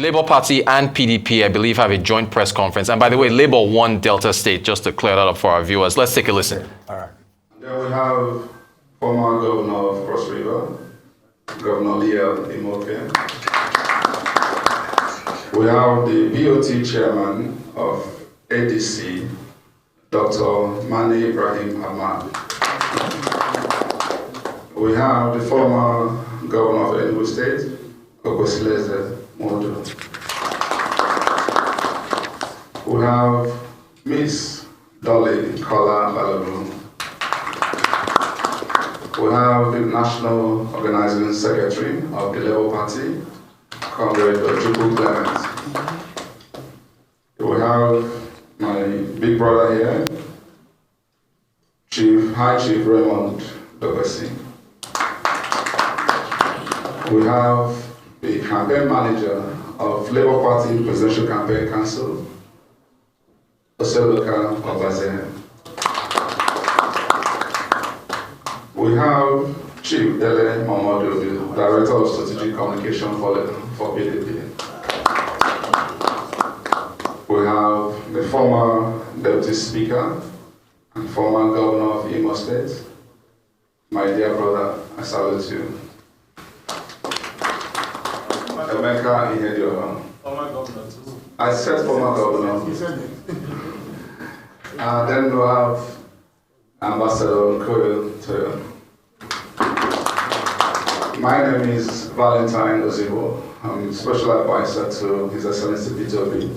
Labour Party and PDP, I believe, have a joint press conference. And by the way, Labour won Delta State, just to clear that up for our viewers. Let's take a listen. All right. Then we have former governor of Cross River, Governor Leo Imoke. We have the BOT chairman of ADC, Dr. Mani Ibrahim Ahmad. We have the former governor of Enugu State, Ogosileze Modu. We have Miss Dolly Kola Balogun. We have the National Organizing Secretary of the Labour Party, Comrade Ojukwu Clement. We have my big brother here, High Chief Raymond Dobesi. We have the campaign manager of Labour Party Presidential Campaign Council, Oseloka Obaze. We have Chief Dele Mamadou, the Director of Strategic Communication for PDP. We have the former Deputy Speaker and former Governor of Imo State. My dear brother, I salute you. Emeka Ihedioha. Former governor too. I said former governor. You said it. Then we have Ambassador Nkoyo Toyo. My name is Valentine Ozibo. I'm Special Advisor to His Excellency Peter Obi.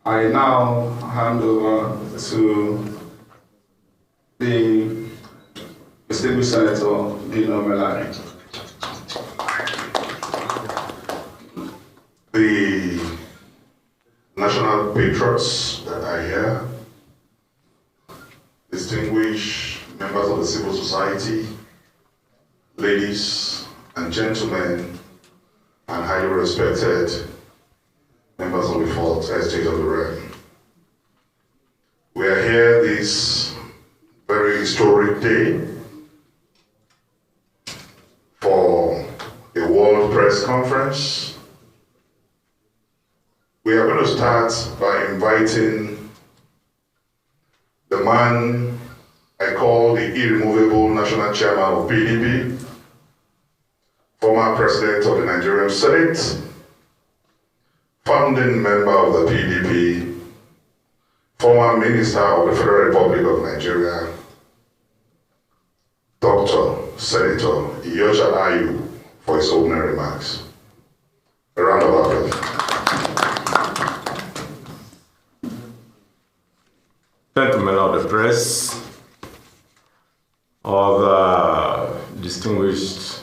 I now hand over to the distinguished Senator Dino Melani. The national patriots that are here, distinguished members of the civil society, ladies and gentlemen, and highly respected members of the fourth estate of the realm. We are here this very historic day for a World Press Conference. We are going to start by inviting the man I call the irremovable national chairman of PDP, former president of the Nigerian Senate, founding member of the PDP, former minister of the Federal Republic of Nigeria, Dr. Senator Iyorchia Ayu, for his opening remarks. A round of applause. Gentlemen of the press, other distinguished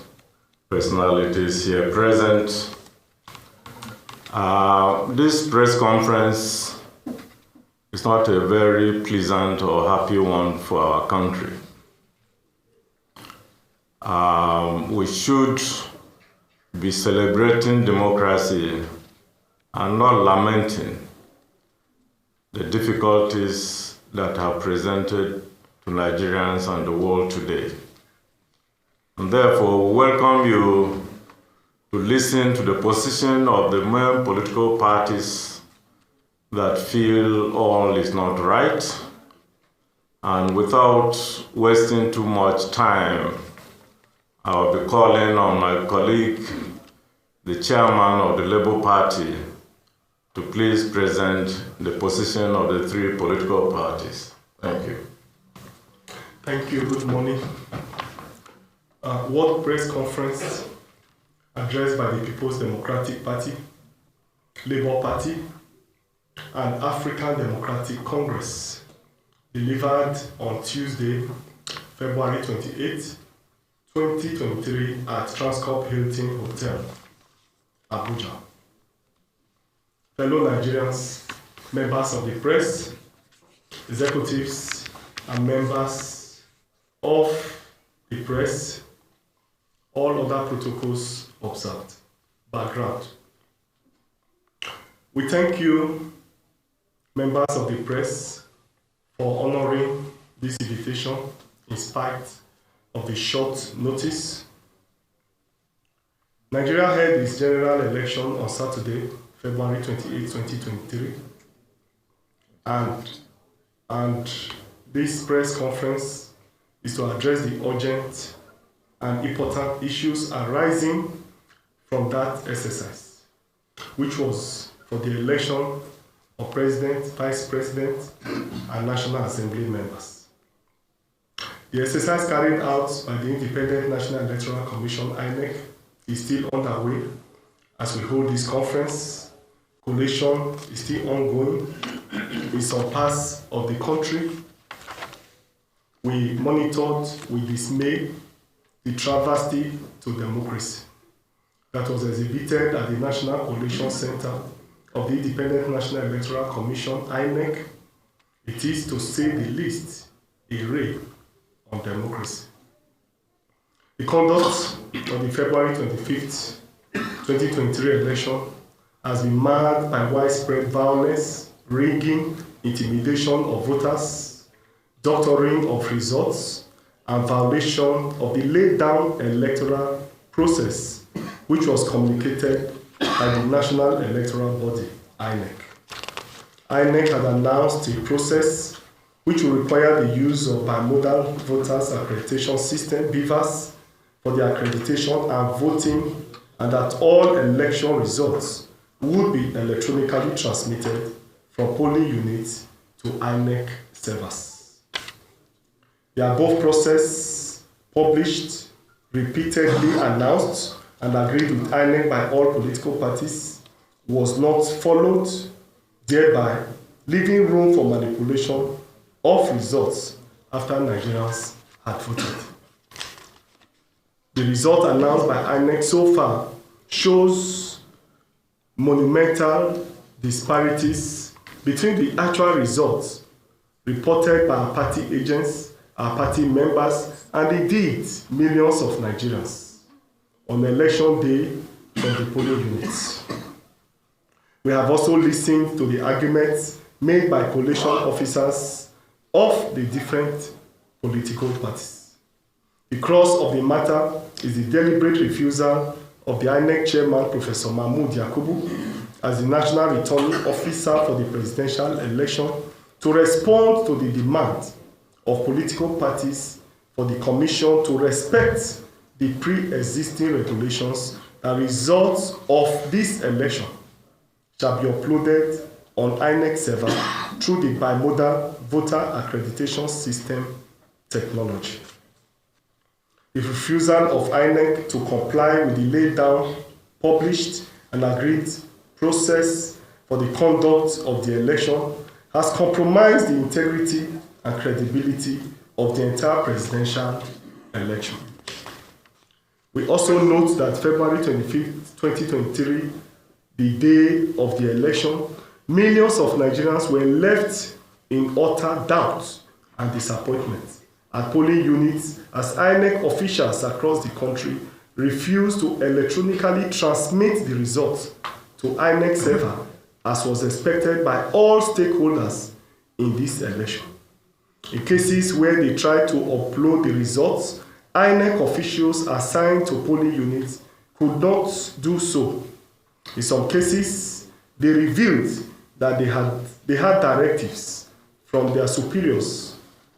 personalities here present, this press conference is not a very pleasant or happy one for our country. We should be celebrating democracy and not lamenting the difficulties that are presented to Nigerians and the world today. And therefore, we welcome you to listen to the position of the main political parties that feel all is not right. And without wasting too much time, I will be calling on my colleague, the chairman of the Labour Party, to please present the position of the three political parties. Thank you. Thank you. Good morning. World Press Conference addressed by the People's Democratic Party, Labour Party, and African Democratic Congress, delivered on Tuesday, February 28, 2023 at Transcorp Hilton Hotel, Abuja. Fellow Nigerians, members of the press, executives, and members of the press, all other protocols observed. Background. We thank you, members of the press, for honoring this invitation in spite of the short notice. Nigeria held its general election on Saturday, February 28, 2023, and this press conference is to address the urgent and important issues arising from that exercise, which was for the election of President, Vice President, and National Assembly members. The exercise carried out by the Independent National Electoral Commission, INEC, is still underway as we hold this conference. Collation is still ongoing in some parts of the country. We monitored with dismay the travesty to democracy that was exhibited at the National Collation Center of the Independent National Electoral Commission, INEC. It is, to say the least, a raid on democracy. The conduct of the February 25th, 2023 election has been marked by widespread violence, rigging, intimidation of voters, doctoring of results, and violation of the laid-down electoral process, which was communicated by the National Electoral Body, INEC. INEC had announced a process which will require the use of bimodal voters accreditation system, BVAS, for the accreditation and voting, and that all election results would be electronically transmitted from polling units to INEC servers. The above process, published, repeatedly announced, and agreed with INEC by all political parties, was not followed, thereby leaving room for manipulation of results after Nigerians had voted. The result announced by INEC so far shows monumental disparities between the actual results reported by our party agents, our party members, and indeed millions of Nigerians on election day from the polling units. We have also listened to the arguments made by collation officers of the different political parties. The crux of the matter is the deliberate refusal of the INEC chairman, Professor Mahmood Yakubu, as the national returning officer for the presidential election, to respond to the demand of political parties for the commission to respect the pre-existing regulations that results of this election shall be uploaded on INEC server through the bimodal voter accreditation system technology. The refusal of INEC to comply with the laid down, published, and agreed process for the conduct of the election has compromised the integrity and credibility of the entire presidential election. We also note that February 25th, 2023, the day of the election, millions of Nigerians were left in utter doubt and disappointment at polling units as INEC officials across the country refused to electronically transmit the results to INEC server as was expected by all stakeholders in this election. In cases where they tried to upload the results, INEC officials assigned to polling units could not do so. In some cases, they revealed that they had directives from their superiors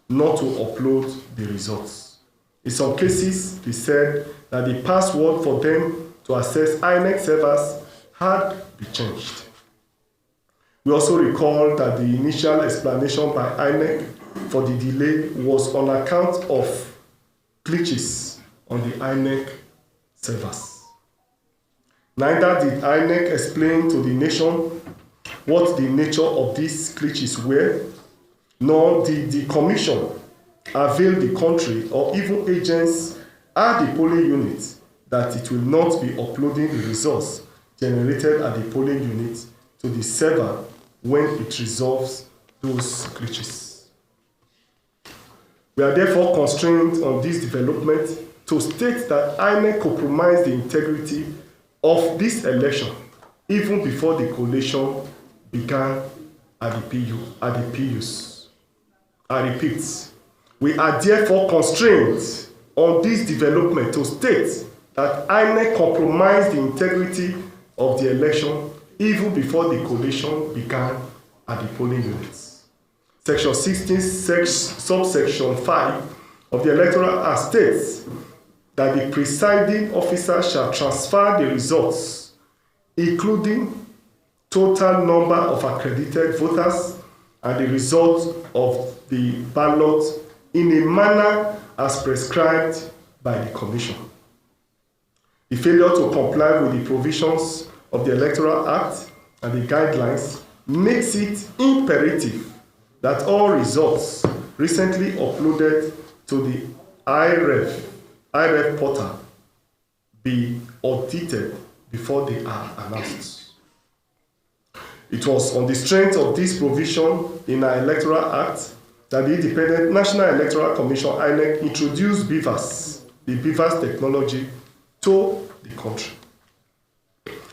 not to upload the results. In some cases, they said that the password for them to access INEC servers had been changed. We also recall that the initial explanation by INEC for the delay was on account of glitches on the INEC servers. Neither did INEC explain to the nation what the nature of these glitches were, nor did the Commission avail the country or even agents at the polling units that it will not be uploading the results generated at the polling unit to the server when it resolves those glitches. We are therefore constrained on this development to state that INEC compromised the integrity of this election even before the collation began at the PUs. I repeat, we are therefore constrained on this development to state that INEC compromised the integrity of the election even before the collation began at the polling units. Section 16, subsection 5 of the Electoral Act states that the presiding officer shall transfer the results, including total number of accredited voters and the results of the ballot, in a manner as prescribed by the Commission. The failure to comply with the provisions of the Electoral Act and the guidelines makes it imperative that all results recently uploaded to the IREF portal be audited before they are announced. It was on the strength of this provision in our Electoral Act that the Independent National Electoral Commission, INEC, introduced BVAS, the BVAS technology, to the country.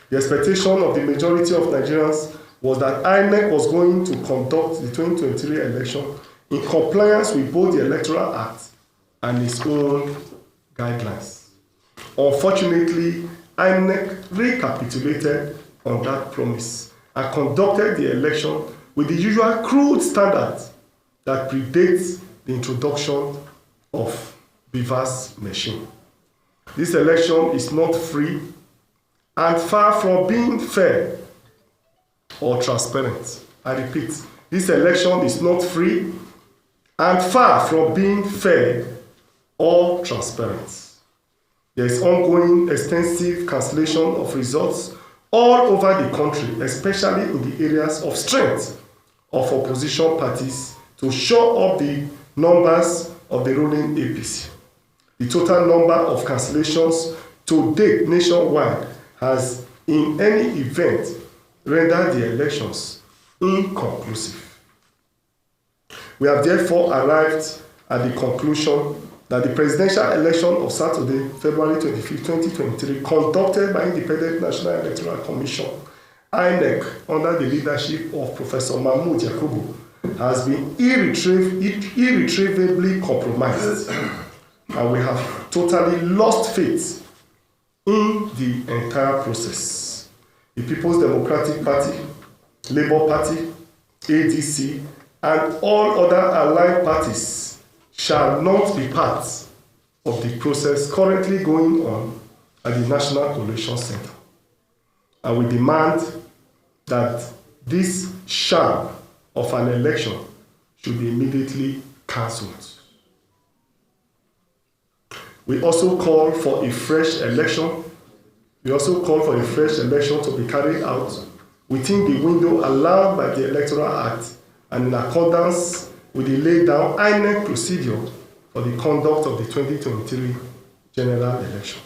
The expectation of the majority of Nigerians was that INEC was going to conduct the 2023 election in compliance with both the Electoral Act and its own guidelines. Unfortunately, INEC recapitulated on that promise and conducted the election with the usual crude standards that predates the introduction of BVAS machine. This election is not free and far from being fair or transparent. I repeat, this election is not free and far from being fair or transparent. There is ongoing extensive cancellation of results all over the country, especially in the areas of strength of opposition parties, to show up the numbers of the ruling APC. The total number of cancellations to date nationwide has, in any event, rendered the elections inconclusive. We have therefore arrived at the conclusion that the presidential election of Saturday, February 25, 2023, conducted by Independent National Electoral Commission, INEC, under the leadership of Professor Mahmood Yakubu, has been irretrievably compromised, and we have totally lost faith in the entire process. The People's Democratic Party, Labour Party, ADC, and all other allied parties shall not be part of the process currently going on at the National Collation Center. And we demand that this sham of an election should be immediately cancelled. We also call for a fresh election. We also call for a fresh election to be carried out within the window allowed by the Electoral Act and in accordance with the laid down INEC procedure for the conduct of the 2023 general election.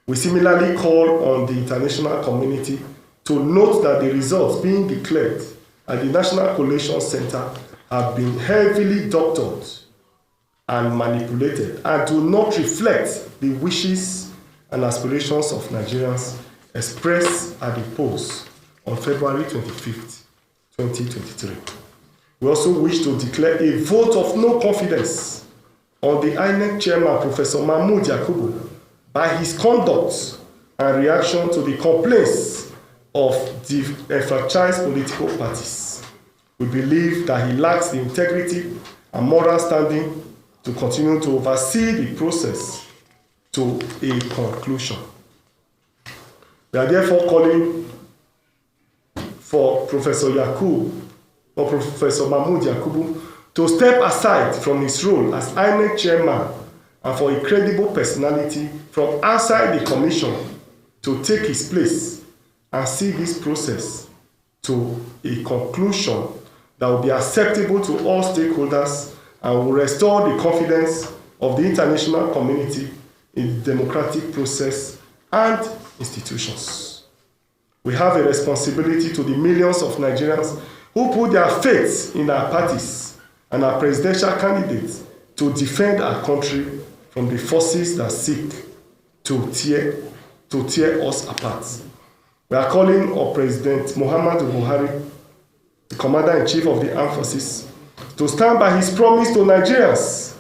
We similarly call on the international community to note that the results being declared at the National Collation Center have been heavily doctored and manipulated and do not reflect the wishes and aspirations of Nigerians expressed at the polls on February 25th, 2023. We also wish to declare a vote of no confidence on the INEC chairman, Professor Mahmood Yakubu, by his conduct and reaction to the complaints of the enfranchised political parties. We believe that he lacks the integrity and moral standing to continue to oversee the process to a conclusion. We are therefore calling for Professor Yakubu or Professor Mahmood Yakubu to step aside from his role as INEC chairman and for a credible personality from outside the commission to take his place and see this process to a conclusion that will be acceptable to all stakeholders and will restore the confidence of the international community in the democratic process and institutions. We have a responsibility to the millions of Nigerians who put their faith in our parties and our presidential candidates to defend our country from the forces that seek to tear us apart. We are calling on President Muhammadu Buhari, the Commander-in-Chief of the Armed Forces, to stand by his promise to Nigerians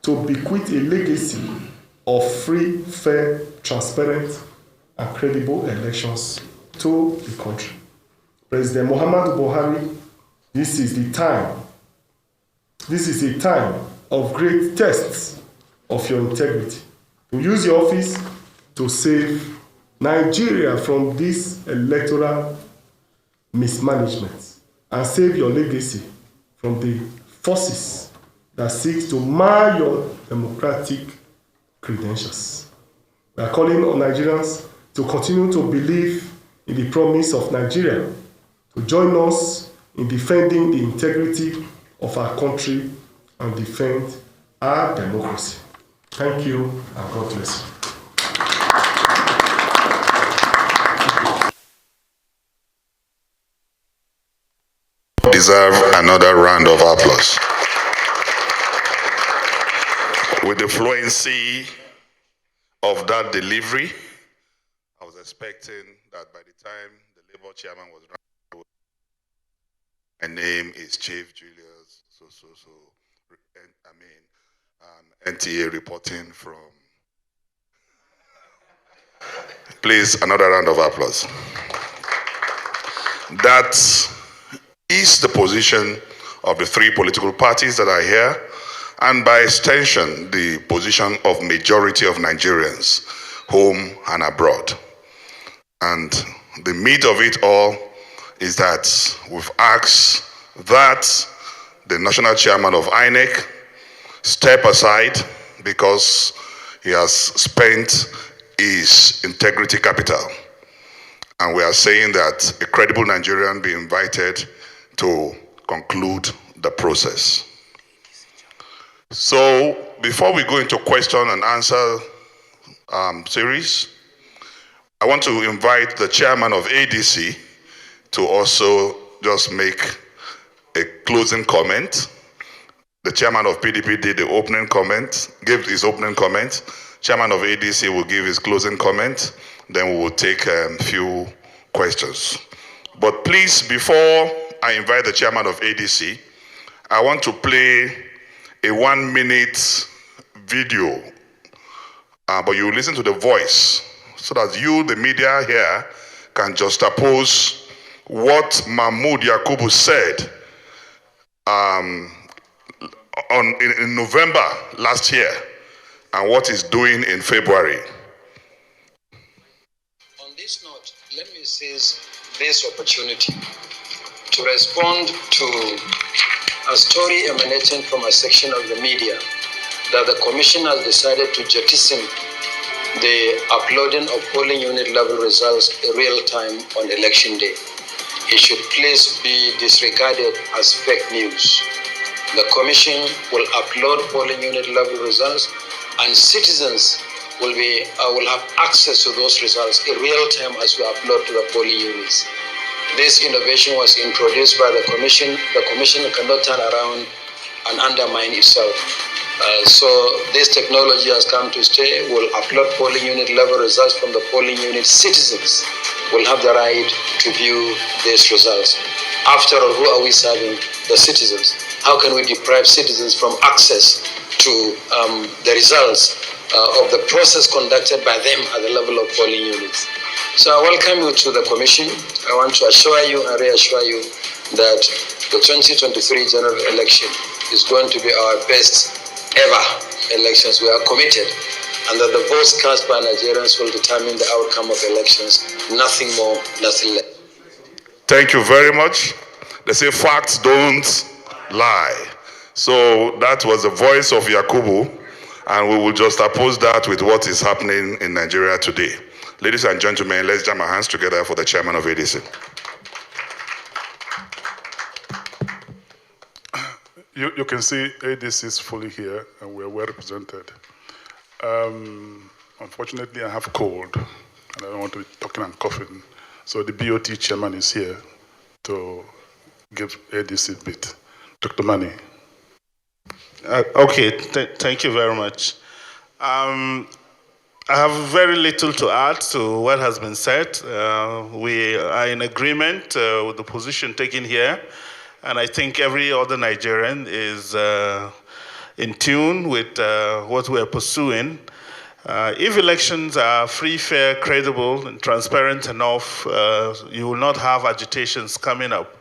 to bequeath a legacy of free, fair, transparent, and credible elections to the country. President Muhammadu Buhari, this is a time of great tests of your integrity. To use your office to save Nigeria from this electoral mismanagement and save your legacy from the forces that seek to mar your democratic credentials. We are calling on Nigerians to continue to believe in the promise of Nigeria, to join us in defending the integrity of our country and defend our democracy. Thank you, and God bless you. Deserve another round of applause. With the fluency of that delivery, I was expecting that by the time the Labour chairman was running, my name is Chief Julius, NTA reporting from. Please, another round of applause. That is the position of the three political parties that are here, and by extension, the position of majority of Nigerians, home and abroad. And the meat of it all is that we've asked that the national chairman of INEC step aside because he has spent his integrity capital. And we are saying that a credible Nigerian be invited to conclude the process. So before we go into question and answer series, I want to invite the chairman of ADC to also just make a closing comment. The chairman of PDP did the opening comment, gave his opening comment. Chairman of ADC will give his closing comment. Then we will take a few questions. But please, before I invite the chairman of ADC, I want to play a 1-minute video, but you listen to the voice so that you, the media here, can juxtapose what Mahmoud Yakubu said in November last year and what he's doing in February. On this note, let me seize this opportunity to respond to a story emanating from a section of the media that the Commission has decided to jettison the uploading of polling unit level results in real time on election day. It should please be disregarded as fake news. The Commission will upload polling unit level results, and citizens will have access to those results in real time as we upload to the polling units. This innovation was introduced by the Commission. The Commission cannot turn around and undermine itself. So this technology has come to stay. We'll upload polling unit level results from the polling unit. Citizens will have the right to view these results. After all, who are we serving? The citizens. How can we deprive citizens from access to the results of the process conducted by them at the level of polling units? So I welcome you to the Commission. I want to assure you and reassure you that the 2023 general election is going to be our best ever elections. We are committed, and that the votes cast by Nigerians will determine the outcome of elections. Nothing more, nothing less. Thank you very much. They say facts don't lie. So that was the voice of Yakubu, and we will just oppose that with what is happening in Nigeria today. Ladies and gentlemen, let's jam our hands together for the chairman of ADC. You can see ADC is fully here, and we're well represented. Unfortunately, I have a cold, and I don't want to be talking and coughing. So the BOT chairman is here to give ADC a bit. Dr. Mani. Okay, thank you very much. I have very little to add to what has been said. We are in agreement with the position taken here, and I think every other Nigerian is in tune with what we are pursuing. If elections are free, fair, credible, and transparent enough, you will not have agitations coming up.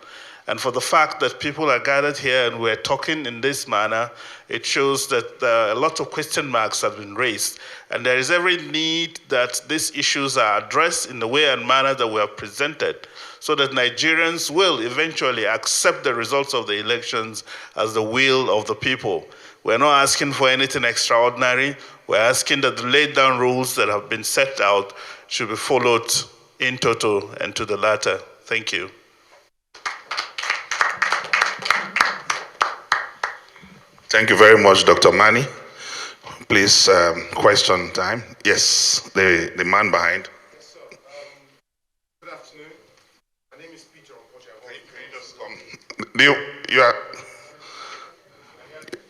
And for the fact that people are gathered here and we're talking in this manner, it shows that a lot of question marks have been raised. And there is every need that these issues are addressed in the way and manner that we have presented, so that Nigerians will eventually accept the results of the elections as the will of the people. We're not asking for anything extraordinary. We're asking that the laid down rules that have been set out should be followed in toto and to the latter. Thank you. Thank you very much, Dr. Mani. Please, question time. Yes, the man behind. Yes, sir. Good afternoon. My name is Peter Okocha. Can you just come? You are...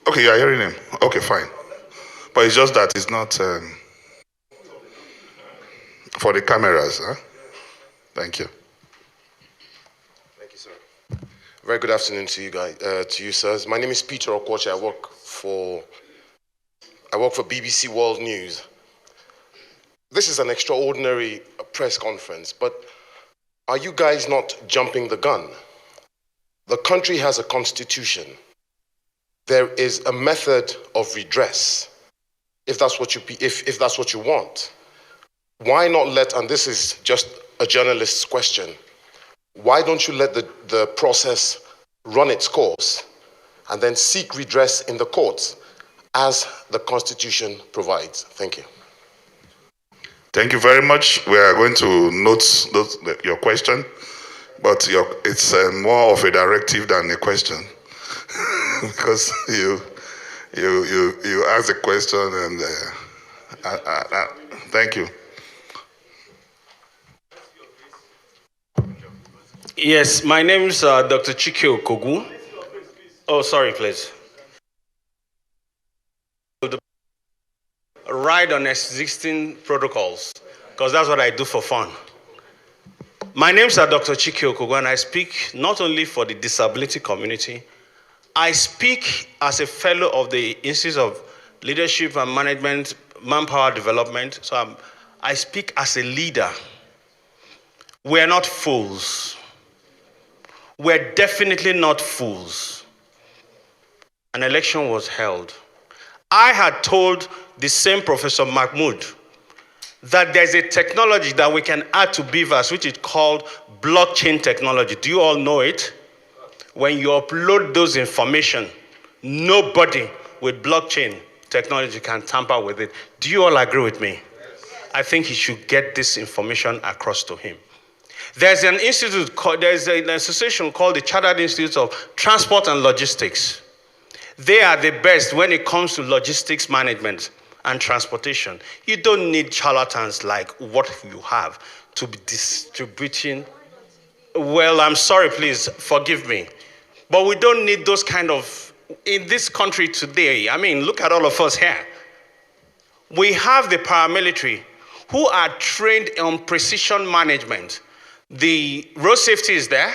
Okay, you are hearing him. Okay, fine. But it's just that it's not for the cameras. Huh? Thank you. Thank you, sir. Very good afternoon to you guys, to you, sirs. My name is Peter Okocha. I work for BBC World News. This is an extraordinary press conference, but are you guys not jumping the gun? The country has a constitution. There is a method of redress, if that's what you want. Why not let, and this is just a journalist's question, why don't you let the process run its course and then seek redress in the courts as the Constitution provides? Thank you. Thank you very much. We are going to note your question, but it's more of a directive than a question. Because you asked the question and thank you. Yes, my name is Dr. Chike Okogu. Oh, sorry, please. Ride on existing protocols, because that's what I do for fun. My name is Dr. Chike Okogu, and I speak not only for the disability community, I speak as a fellow of the Institute of Leadership and Management, Manpower Development. So I speak as a leader. We're not fools. We're definitely not fools. An election was held. I had told the same Professor Mahmoud that there's a technology that we can add to BVAS, which is called blockchain technology. Do you all know it? When you upload those information, nobody with blockchain technology can tamper with it. Do you all agree with me? I think he should get this information across to him. There's an institute, there's an association called the Chartered Institute of Transport and Logistics. They are the best when it comes to logistics management and transportation. You don't need charlatans like what you have to be distributing. Well, I'm sorry, please forgive me. But we don't need those kind of, in this country today, I mean, look at all of us here. We have the paramilitary who are trained on precision management. The road safety is there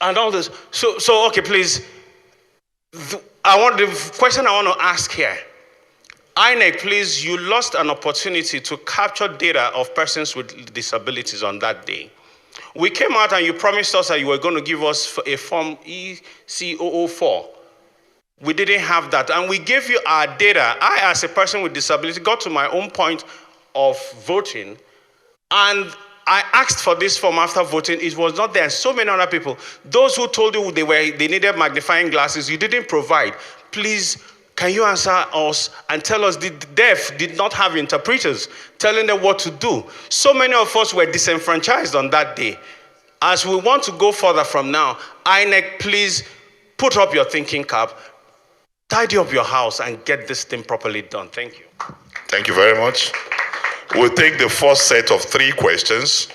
and all this. So okay, please. The question I want to ask here. INEC, please, you lost an opportunity to capture data of persons with disabilities on that day. We came out and you promised us that you were going to give us a form EC004. We didn't have that. And we gave you our data. I, as a person with disability, got to my own point of voting. And I asked for this form after voting. It was not there. And so many other people, those who told you they needed magnifying glasses, you didn't provide. Please, can you answer us and tell us the deaf did not have interpreters telling them what to do? So many of us were disenfranchised on that day. As we want to go further from now, INEC, please put up your thinking cap, tidy up your house, and get this thing properly done. Thank you. Thank you very much. We'll take the first set of 3 questions.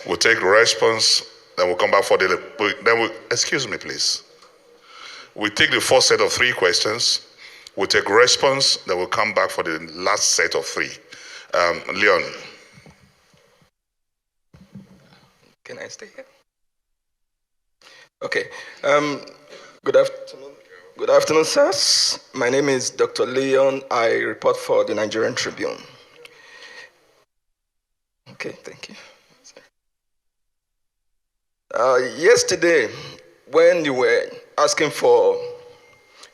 We'll take response, then we'll come back for excuse me, please. We'll take the first set of 3 questions. We'll take response, then we'll come back for the last set of 3. Leon. Can I stay here? Okay. Good afternoon. Good afternoon, sirs. My name is Dr. Leon. I report for the Nigerian Tribune. Okay, thank you. Yesterday, when you were asking for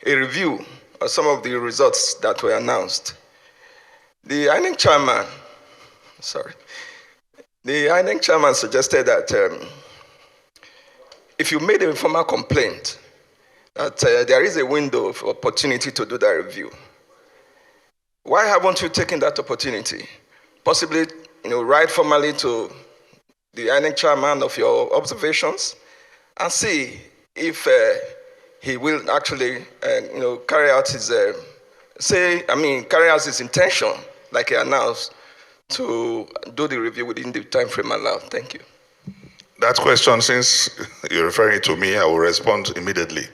a review of some of the results that were announced, the INEC chairman suggested that if you made a formal complaint, that there is a window of opportunity to do that review. Why haven't you taken that opportunity? Possibly, write formally to the INEC chairman of your observations and see if he will actually, carry out his intention, like he announced, to do the review within the time frame allowed. Thank you. That question, since you're referring to me, I will respond immediately.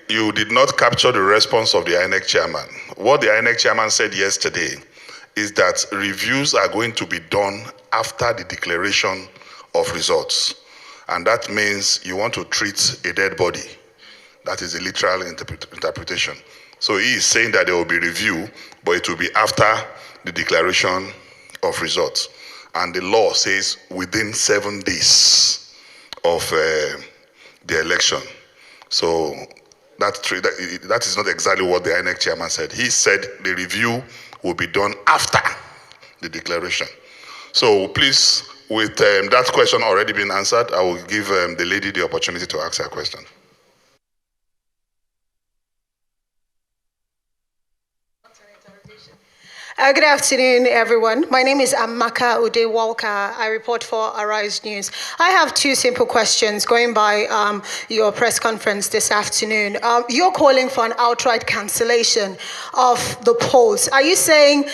You did not capture the response of the INEC chairman. What the INEC chairman said yesterday is that reviews are going to be done after the declaration of results. And that means you want to treat a dead body. That is a literal interpretation. So he is saying that there will be review, but it will be after the declaration of results. And the law says within 7 days of the election. So that is not exactly what the INEC chairman said. He said the review will be done after the declaration. So please, with that question already being answered, I will give the lady the opportunity to ask her question. Good afternoon, everyone. My name is Amaka Udewalka. I report for Arise News. I have two simple questions going by your press conference this afternoon. You're calling for an outright cancellation of the polls. Are you saying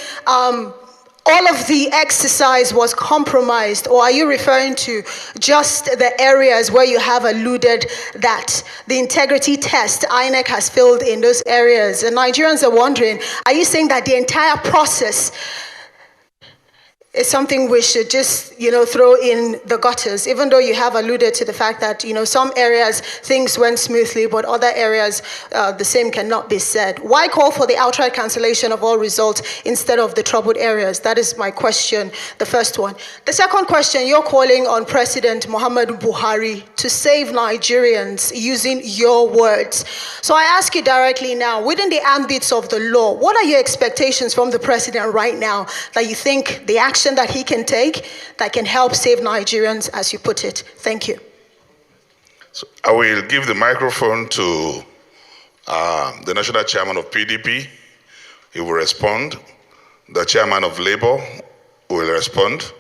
all of the exercise was compromised, or are you referring to just the areas where you have alluded that the integrity test INEC has failed in those areas? And Nigerians are wondering, are you saying that the entire process is something we should just, throw in the gutters, even though you have alluded to the fact that, some areas things went smoothly, but other areas the same cannot be said? Why call for the outright cancellation of all results instead of the troubled areas? That is my question, the first one. The second question, you're calling on President Muhammadu Buhari to save Nigerians using your words. So I ask you directly now, within the ambits of the law, what are your expectations from the president right now that you think the action that he can take that can help save Nigerians, as you put it? Thank you. So I will give the microphone to the national chairman of PDP. He will respond. The chairman of Labour will respond.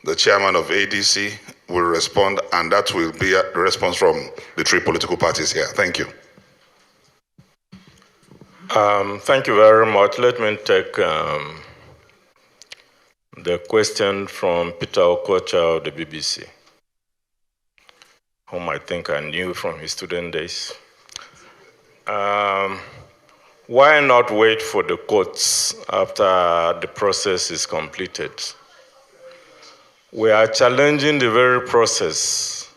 The chairman of ADC will respond, and that will be a response from the three political parties here. Thank you. Thank you very much. Let me take the question from Peter Okocha of the BBC, whom I think I knew from his student days. Why not wait for the courts after the process is completed? We are challenging the very process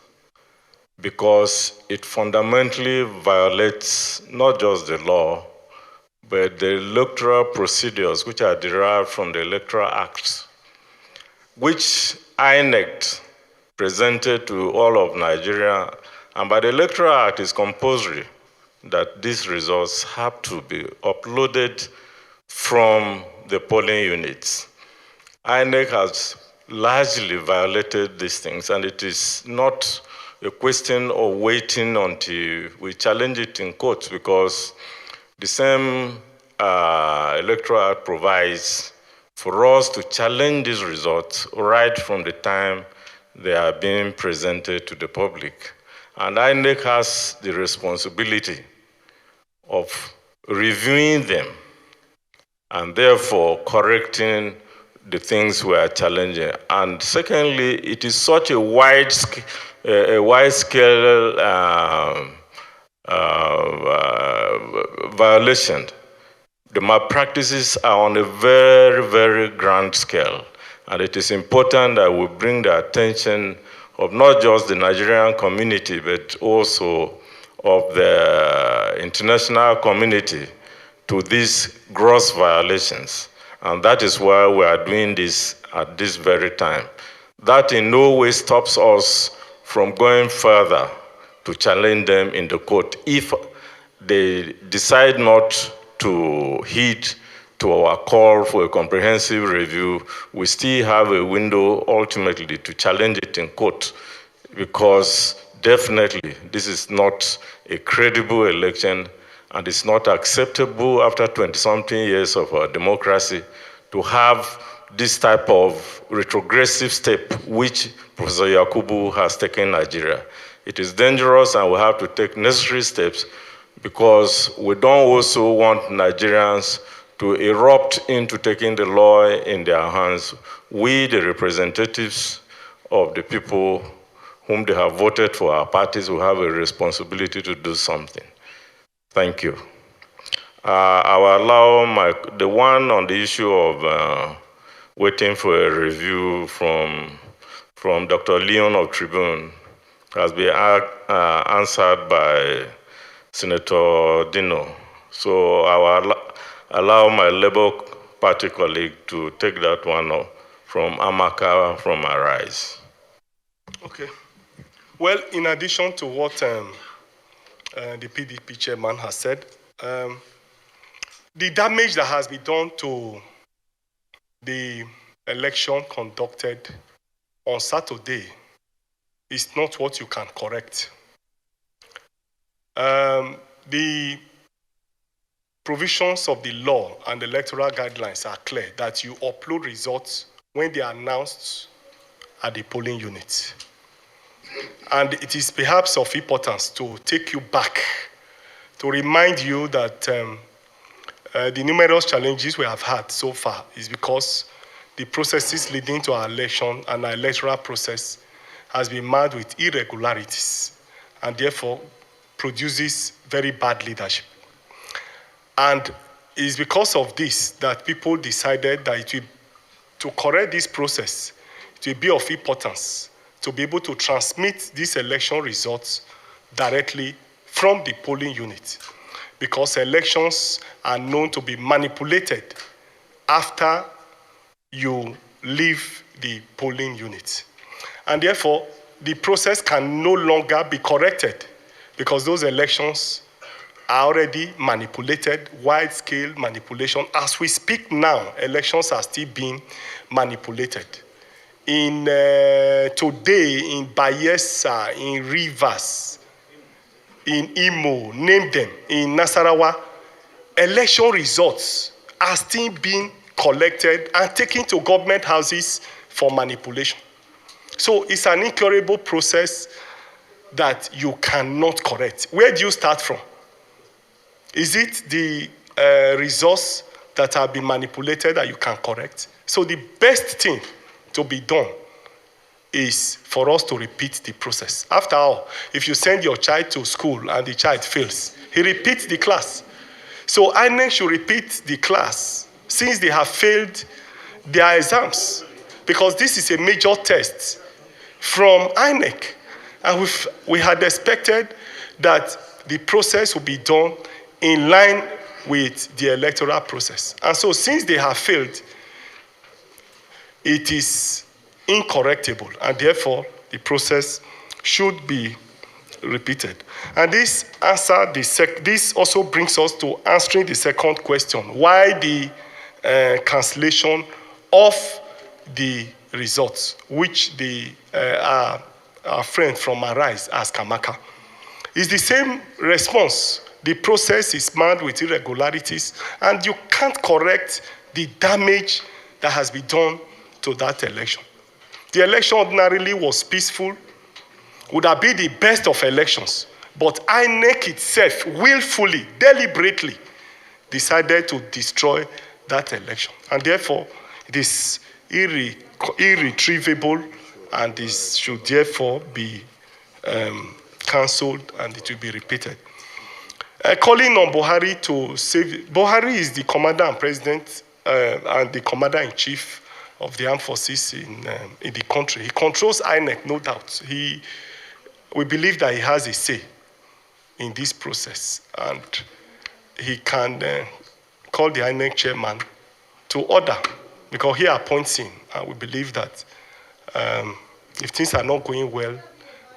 because it fundamentally violates not just the law, but the electoral procedures which are derived from the Electoral Act, which INEC presented to all of Nigeria. And by the Electoral Act, is compulsory that these results have to be uploaded from the polling units. INEC has largely violated these things, and it is not a question of waiting until we challenge it in court, because the same Electoral Act provides for us to challenge these results right from the time they are being presented to the public. And INEC has the responsibility of reviewing them and therefore correcting the things we are challenging. And secondly, it is such a wide-scale violation. The malpractices are on a very, very grand scale. And it is important that we bring the attention of not just the Nigerian community, but also of the international community to these gross violations. And that is why we are doing this at this very time. That in no way stops us from going further to challenge them in the court if they decide not to heed to our call for a comprehensive review. We still have a window ultimately to challenge it in court, because definitely this is not a credible election, and it's not acceptable after 20-something years of our democracy to have this type of retrogressive step which Professor Yakubu has taken Nigeria. It is dangerous, and we have to take necessary steps, because we don't also want Nigerians to erupt into taking the law in their hands. We, the representatives of the people whom they have voted for our parties, will have a responsibility to do something. Thank you. I will allow the one on the issue of waiting for a review from Dr. Leon of Tribune has been answered by Senator Dino. So I will allow my Labour Party colleague to take that one up from Amaka from Arise. Okay. Well, in addition to what the PDP chairman has said, the damage that has been done to the election conducted on Saturday is not what you can correct. The provisions of the law and the electoral guidelines are clear that you upload results when they are announced at the polling unit. And it is perhaps of importance to take you back to remind you that the numerous challenges we have had so far is because the processes leading to our election and our electoral process has been marred with irregularities and therefore produces very bad leadership. And it is because of this that people decided that to correct this process, it will be of importance to be able to transmit these election results directly from the polling unit, because elections are known to be manipulated after you leave the polling unit. And therefore, the process can no longer be corrected because those elections are already manipulated, wide-scale manipulation. As we speak now, elections are still being manipulated. Today, in Bayelsa, in Rivers, in Imo, name them, in Nasarawa, election results are still being collected and taken to government houses for manipulation. So it's an incurable process that you cannot correct. Where do you start from? Is it the results that have been manipulated that you can correct? So the best thing to be done is for us to repeat the process. After all, if you send your child to school and the child fails, he repeats the class. So INEC should repeat the class since they have failed their exams, because this is a major test from INEC. And we had expected that the process would be done in line with the electoral process. And so since they have failed, it is incorrectable, and therefore the process should be repeated. And this also brings us to answering the second question: why the cancellation of the results, which our friend from Arise asked Amaka. It's the same response. The process is marred with irregularities, and you can't correct the damage that has been done to that election. The election ordinarily was peaceful, would have been the best of elections, but INEC itself willfully, deliberately decided to destroy that election. And therefore, it is irretrievable, and this should therefore be cancelled, and it will be repeated. Calling on Buhari to save. Buhari is the commander and president and the commander-in-chief of the armed forces in the country. He controls INEC, no doubt. We believe that he has a say in this process, and he can call the INEC chairman to order, because he appoints him, and we believe that if things are not going well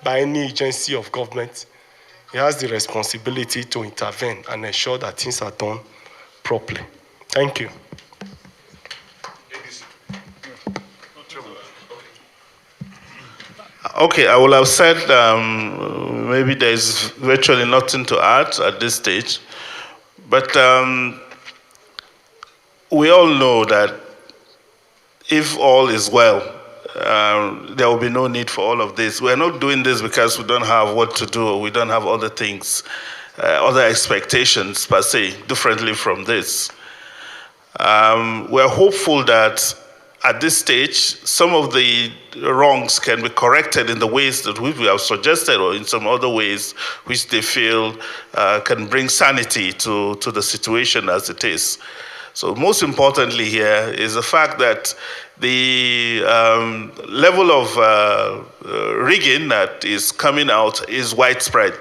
by any agency of government, he has the responsibility to intervene and ensure that things are done properly. Thank you. Okay, I will have said maybe there's virtually nothing to add at this stage, but we all know that if all is well, there will be no need for all of this. We're not doing this because we don't have what to do, or we don't have other things, other expectations per se, differently from this. We're hopeful that at this stage, some of the wrongs can be corrected in the ways that we have suggested, or in some other ways which they feel can bring sanity to the situation as it is. So most importantly here is the fact that the level of rigging that is coming out is widespread.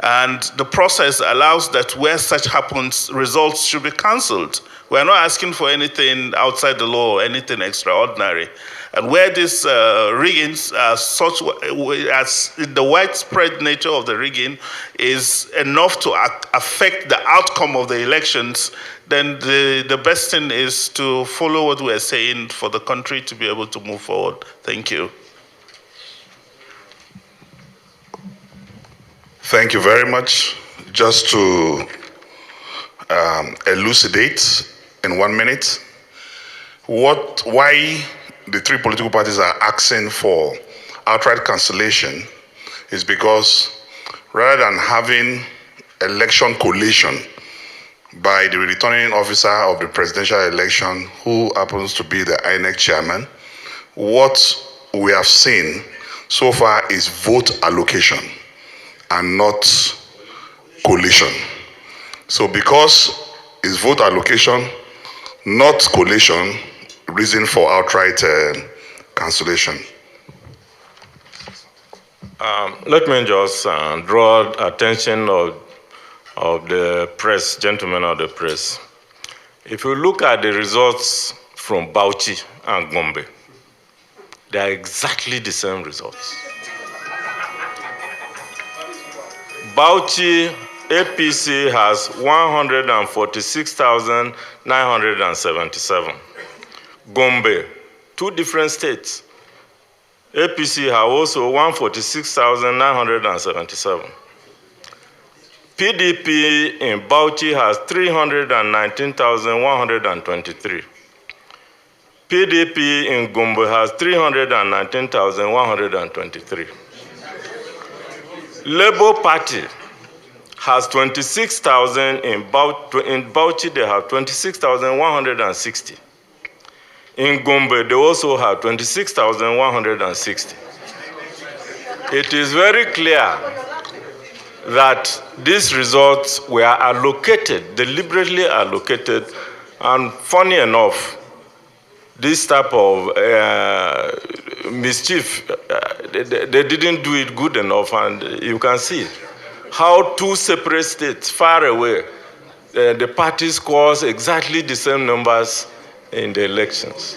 And the process allows that where such happens, results should be cancelled. We're not asking for anything outside the law or anything extraordinary. And where these riggings are such, as the widespread nature of the rigging is enough to affect the outcome of the elections, then the best thing is to follow what we're saying for the country to be able to move forward. Thank you. Thank you very much. Just to elucidate in 1 minute, why the three political parties are asking for outright cancellation is because rather than having election collation by the returning officer of the presidential election, who happens to be the INEC chairman, what we have seen so far is vote allocation and not collation. So because it's vote allocation, not collation, reason for outright cancellation. Let me just draw attention of the press, gentlemen of the press. If you look at the results from Bauchi and Gombe, they are exactly the same results. Bauchi APC has 146,977. Gombe, two different states. APC have also 146,977. PDP in Bauchi has 319,123. PDP in Gombe has 319,123. Labour Party has 26,000 in Bauchi. They have 26,160. In Gombe, they also have 26,160. It is very clear that these results were allocated, deliberately allocated, and funny enough, this type of mischief, they didn't do it good enough, and you can see how two separate states far away, the parties scores exactly the same numbers in the elections.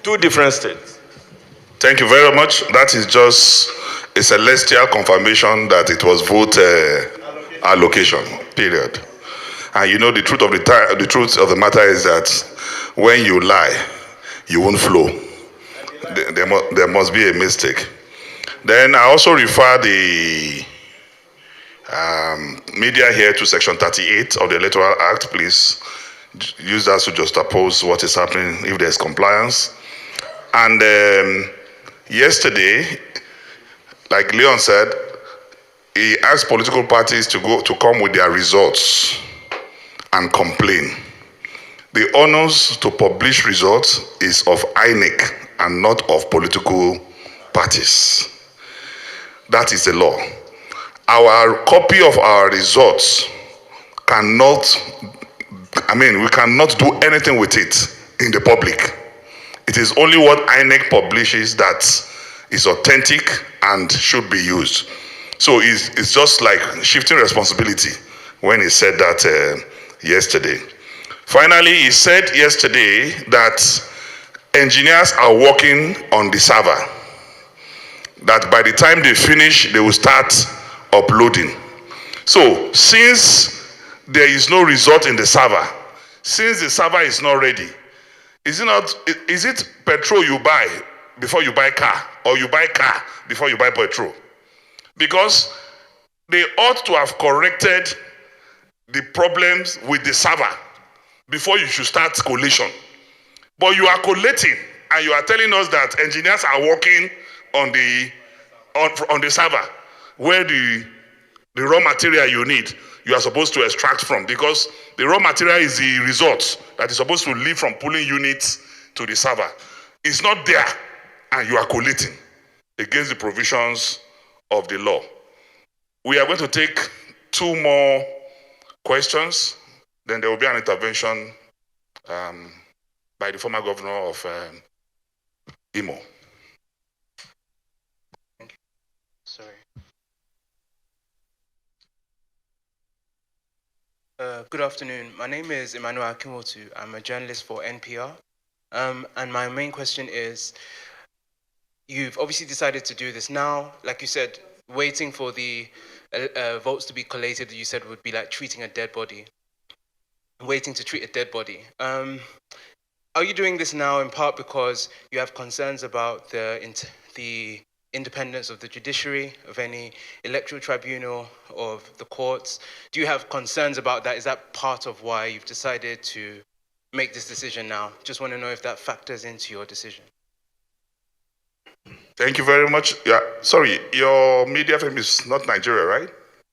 Two different states. Thank you very much. That is just a celestial confirmation that it was vote allocation, period. And you know the truth of the matter is that when you lie, you won't flow. There must be a mistake. Then I also refer the media here to Section 38 of the Electoral Act. Please use that to just oppose what is happening if there's compliance. And yesterday, like Leon said, he asked political parties to come with their results and complain. The honors to publish results is of INEC and not of political parties. That is the law. Our copy of our results we cannot do anything with it in the public. It is only what INEC publishes that is authentic and should be used. So it's just like shifting responsibility when he said that yesterday. Finally, he said yesterday that engineers are working on the server, that by the time they finish, they will start uploading. So, since there is no result in the server, since the server is not ready, is it petrol you buy before you buy car, or you buy car before you buy petrol? Because they ought to have corrected the problems with the server before you should start collation. But you are collating, and you are telling us that engineers are working on the server, where the raw material you need, you are supposed to extract from, because the raw material is the result that is supposed to leave from pooling units to the server. It's not there, and you are collating against the provisions of the law. We are going to take 2 more questions, then there will be an intervention by the former governor of Imo. Thank you. Sorry. Good afternoon. My name is Emmanuel Akimotu. I'm a journalist for NPR. And my main question is, you've obviously decided to do this now. Like you said, waiting for the votes to be collated, you said would be like treating a dead body. Waiting to treat a dead body. Are you doing this now in part because you have concerns about the independence of the judiciary, of any electoral tribunal, of the courts? Do you have concerns about that? Is that part of why you've decided to make this decision now? Just want to know if that factors into your decision. Thank you very much. Yeah, sorry, your media firm is not Nigeria, right?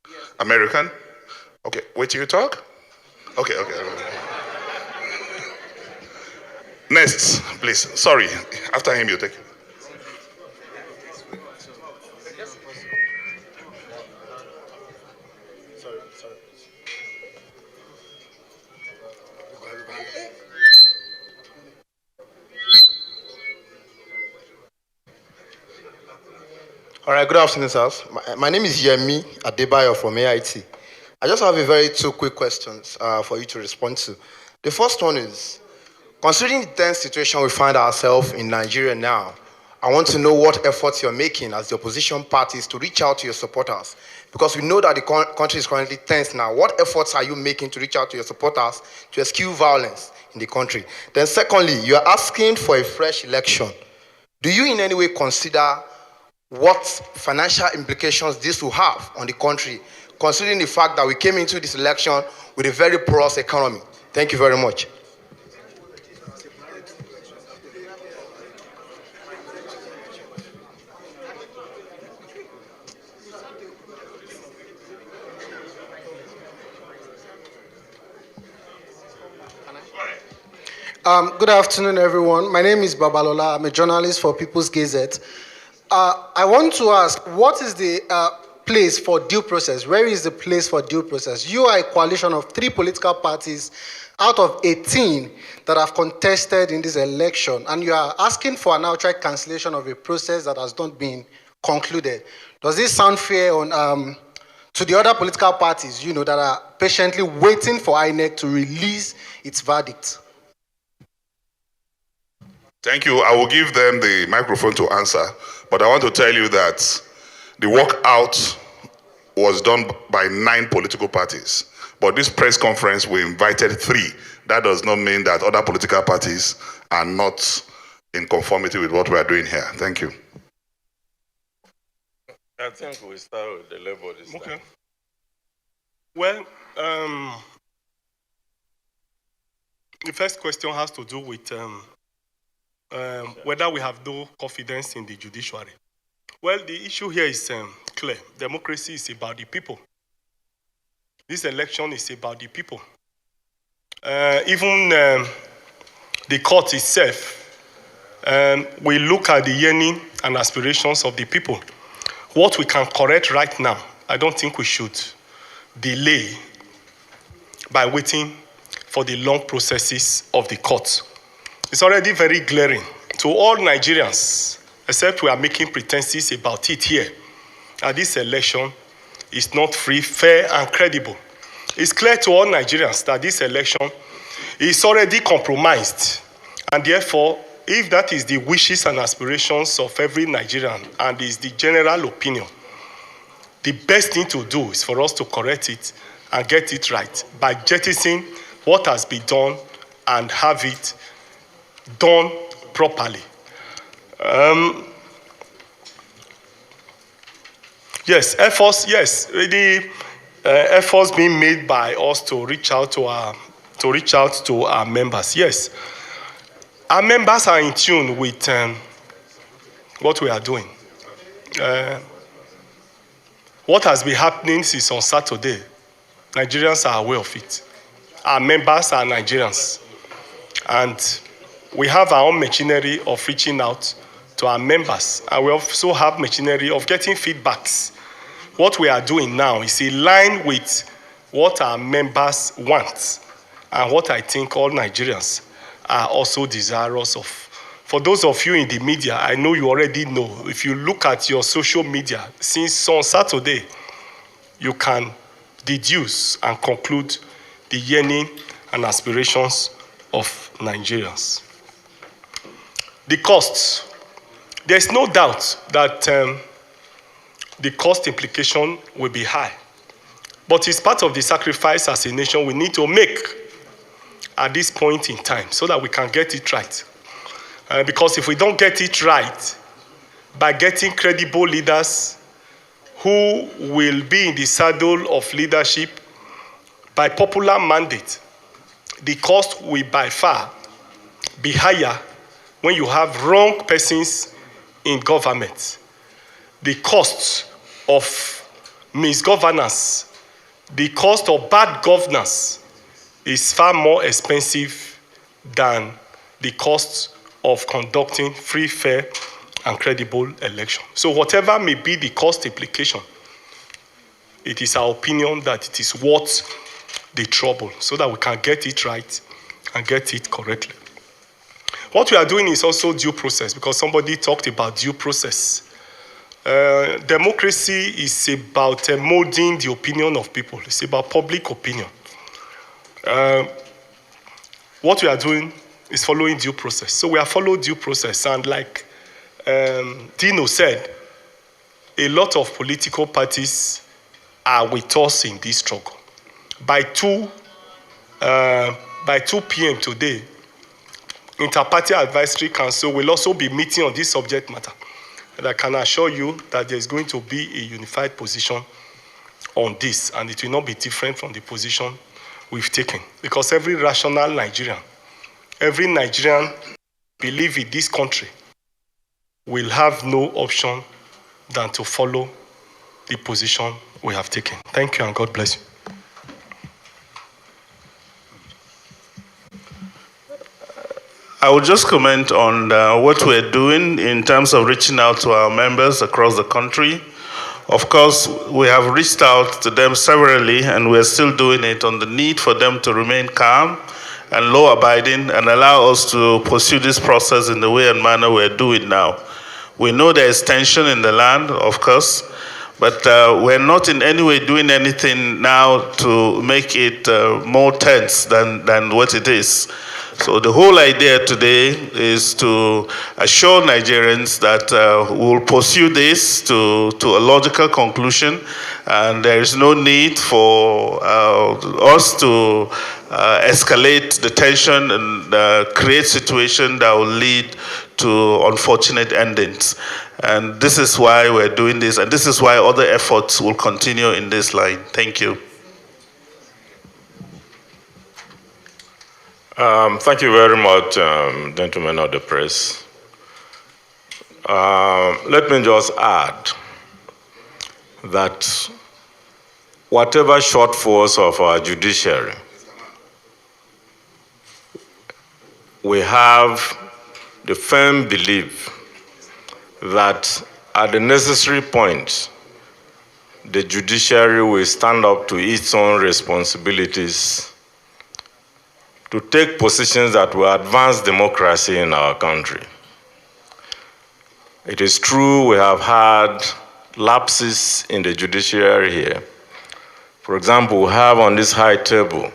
Yes. American? Okay, wait till you talk? Okay. Next, please. Sorry, after him you take it. All right, good afternoon, sirs. My name is Yemi Adebayo from AIT. I just have a 2 quick questions for you to respond to. The first one is, considering the tense situation we find ourselves in Nigeria now, I want to know what efforts you're making as the opposition parties to reach out to your supporters, because we know that the country is currently tense now. What efforts are you making to reach out to your supporters to eschew violence in the country? Then secondly, you are asking for a fresh election. Do you in any way consider what financial implications this will have on the country, considering the fact that we came into this election with a very porous economy? Thank you very much. Good afternoon, everyone. My name is Babalola. I'm a journalist for People's Gazette. I want to ask, what is the place for due process? Where is the place for due process? You are a coalition of 3 political parties out of 18 that have contested in this election, and you are asking for an outright cancellation of a process that has not been concluded. Does this sound fair to the other political parties, that are patiently waiting for INEC to release its verdict? Thank you. I will give them the microphone to answer, but I want to tell you that the walkout was done by 9 political parties. But this press conference, we invited 3. That does not mean that other political parties are not in conformity with what we are doing here. Thank you. I think we start with the Labour this time. Okay. Well, the first question has to do with whether we have no confidence in the judiciary. Well, the issue here is clear. Democracy is about the people. This election is about the people. Even the court itself, we look at the yearning and aspirations of the people. What we can correct right now, I don't think we should delay by waiting for the long processes of the court. It's already very glaring to all Nigerians, except we are making pretenses about it here. And this election is not free, fair, and credible. It's clear to all Nigerians that this election is already compromised. And therefore, if that is the wishes and aspirations of every Nigerian and is the general opinion, the best thing to do is for us to correct it and get it right by jettisoning what has been done and have it done properly. Yes, the efforts being made by us to reach out to our members. Yes, our members are in tune with what we are doing. What has been happening since on Saturday, Nigerians are aware of it. Our members are Nigerians, and we have our own machinery of reaching out to our members, and we also have machinery of getting feedbacks. What we are doing now is in line with what our members want and what I think all Nigerians are also desirous of. For those of you in the media, I know you already know. If you look at your social media, since on Saturday, you can deduce and conclude the yearning and aspirations of Nigerians. The costs. There's no doubt that the cost implication will be high. But it's part of the sacrifice as a nation we need to make at this point in time so that we can get it right. Because if we don't get it right by getting credible leaders who will be in the saddle of leadership by popular mandate, the cost will by far be higher when you have wrong persons in government. The cost of misgovernance, the cost of bad governance is far more expensive than the cost of conducting free, fair, and credible election. So whatever may be the cost implication, it is our opinion that it is worth the trouble so that we can get it right and get it correctly. What we are doing is also due process, because somebody talked about due process. Democracy is about molding the opinion of people. It's about public opinion. What we are doing is following due process. So we are following due process. And like Dino said, a lot of political parties are with us in this struggle. By 2 p.m. today, Inter-Party Advisory Council will also be meeting on this subject matter. And I can assure you that there's going to be a unified position on this, and it will not be different from the position we've taken. Because every rational Nigerian, every Nigerian believe in this country will have no option than to follow the position we have taken. Thank you, and God bless you. I will just comment on what we're doing in terms of reaching out to our members across the country. Of course, we have reached out to them severally, and we're still doing it on the need for them to remain calm and law-abiding and allow us to pursue this process in the way and manner we're doing now. We know there is tension in the land, of course, but we're not in any way doing anything now to make it more tense than what it is. So the whole idea today is to assure Nigerians that we'll pursue this to a logical conclusion, and there is no need for us to escalate the tension and create situation that will lead to unfortunate endings. And this is why we're doing this, and this is why other efforts will continue in this line. Thank you. Thank you very much, gentlemen of the press. Let me just add that whatever shortfalls of our judiciary, we have the firm belief that at the necessary point, the judiciary will stand up to its own responsibilities to take positions that will advance democracy in our country. It is true we have had lapses in the judiciary here. For example, we have on this high table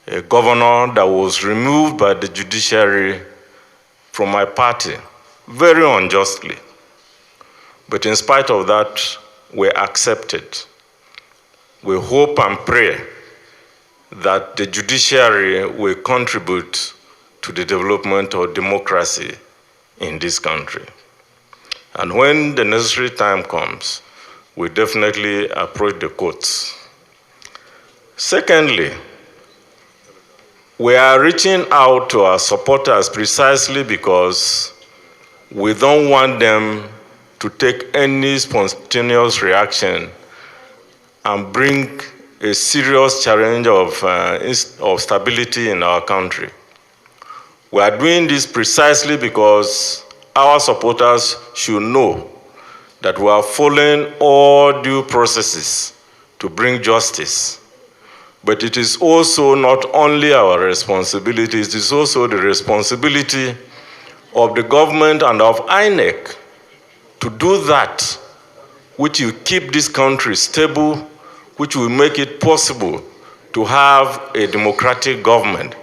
a governor that was removed by the judiciary from my party, very unjustly. But in spite of that, we accepted. We hope and pray that the judiciary will contribute to the development of democracy in this country. And when the necessary time comes, we definitely approach the courts. Secondly, we are reaching out to our supporters precisely because we don't want them to take any spontaneous reaction and bring a serious challenge of stability in our country. We are doing this precisely because our supporters should know that we are following all due processes to bring justice. But it is also not only our responsibility, it is also the responsibility of the government and of INEC to do that which will keep this country stable, which will make it possible to have a democratic government.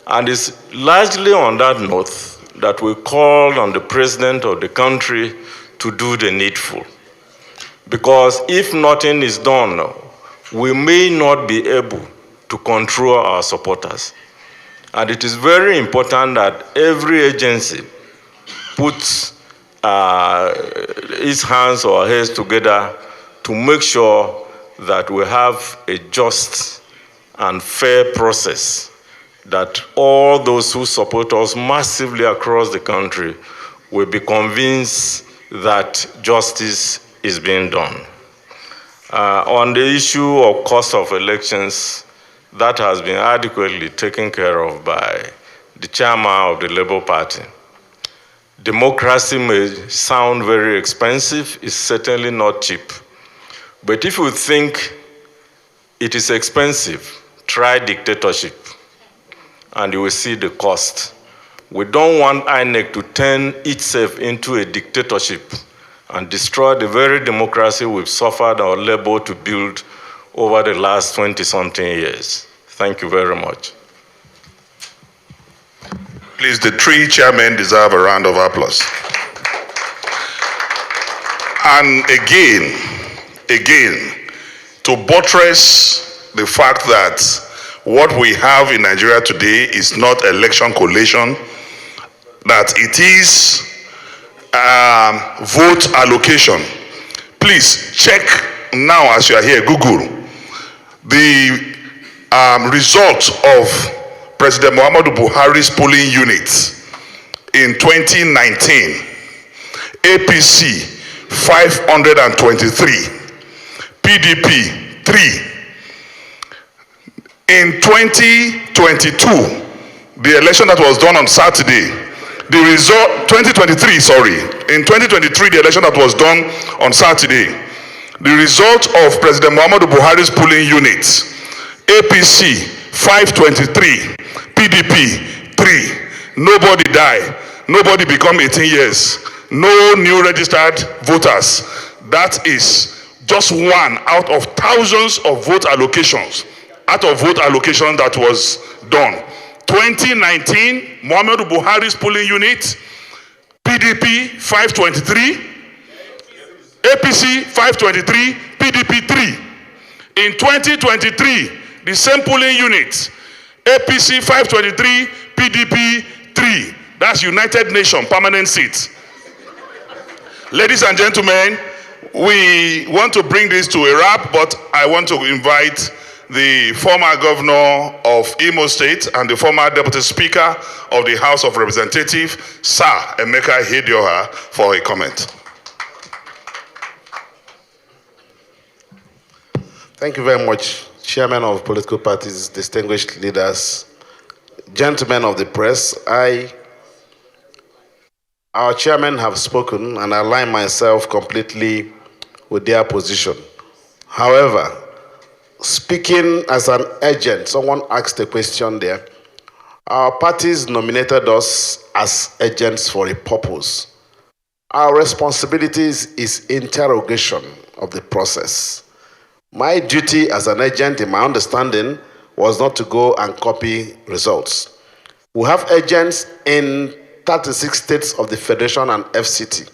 And it's largely on that note that we called on the president of the country to do the needful. Because if nothing is done, we may not be able to control our supporters. And it is very important that every agency puts its hands or heads together to make sure that we have a just and fair process, that all those who support us massively across the country will be convinced that justice is being done. On the issue of cost of elections, that has been adequately taken care of by the chairman of the Labour Party. Democracy may sound very expensive, it's certainly not cheap. But if you think it is expensive, try dictatorship, and you will see the cost. We don't want INEC to turn itself into a dictatorship and destroy the very democracy we've suffered or labored to build over the last 20-something years. Thank you very much. Please, the three chairmen deserve a round of applause. And again, to buttress the fact that what we have in Nigeria today is not election collation, that it is vote allocation. Please check now as you are here, Google, the result of President Muhammadu Buhari's polling units in 2019. APC 523, PDP 3. In 2022, the election that was done on Saturday, the result, 2023, sorry. In 2023, the election that was done on Saturday, the result of President Muhammadu Buhari's polling units, APC 523, PDP 3. Nobody died. Nobody become 18 years. No new registered voters. That is just one out of thousands of vote allocations. Out of vote allocation that was done. 2019, Muhammadu Buhari's polling unit, PDP 523, APC 523, PDP 3. In 2023, the same polling unit, APC 523, PDP 3. That's United Nations permanent seat. Ladies and gentlemen, we want to bring this to a wrap, but I want to invite the former governor of Imo State and the former deputy speaker of the House of Representatives, Sir Emeka Ihedioha, for a comment. Thank you very much, chairman of political parties, distinguished leaders, gentlemen of the press. Our chairmen have spoken, and I align myself completely with their position. However, speaking as an agent, someone asked a question there. Our parties nominated us as agents for a purpose. Our responsibilities is interrogation of the process. My duty as an agent, in my understanding, was not to go and copy results. We have agents in 36 states of the Federation and FCT,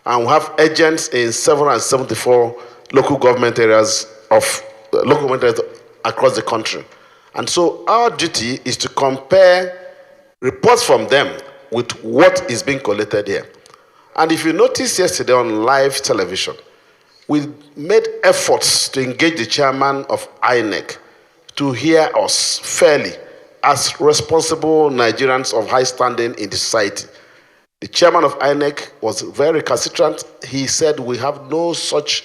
and we have agents in 774 local government areas across the country. And so our duty is to compare reports from them with what is being collected here. And if you noticed yesterday on live television, we made efforts to engage the chairman of INEC to hear us fairly as responsible Nigerians of high standing in the society. The chairman of INEC was very recalcitrant. He said we have no such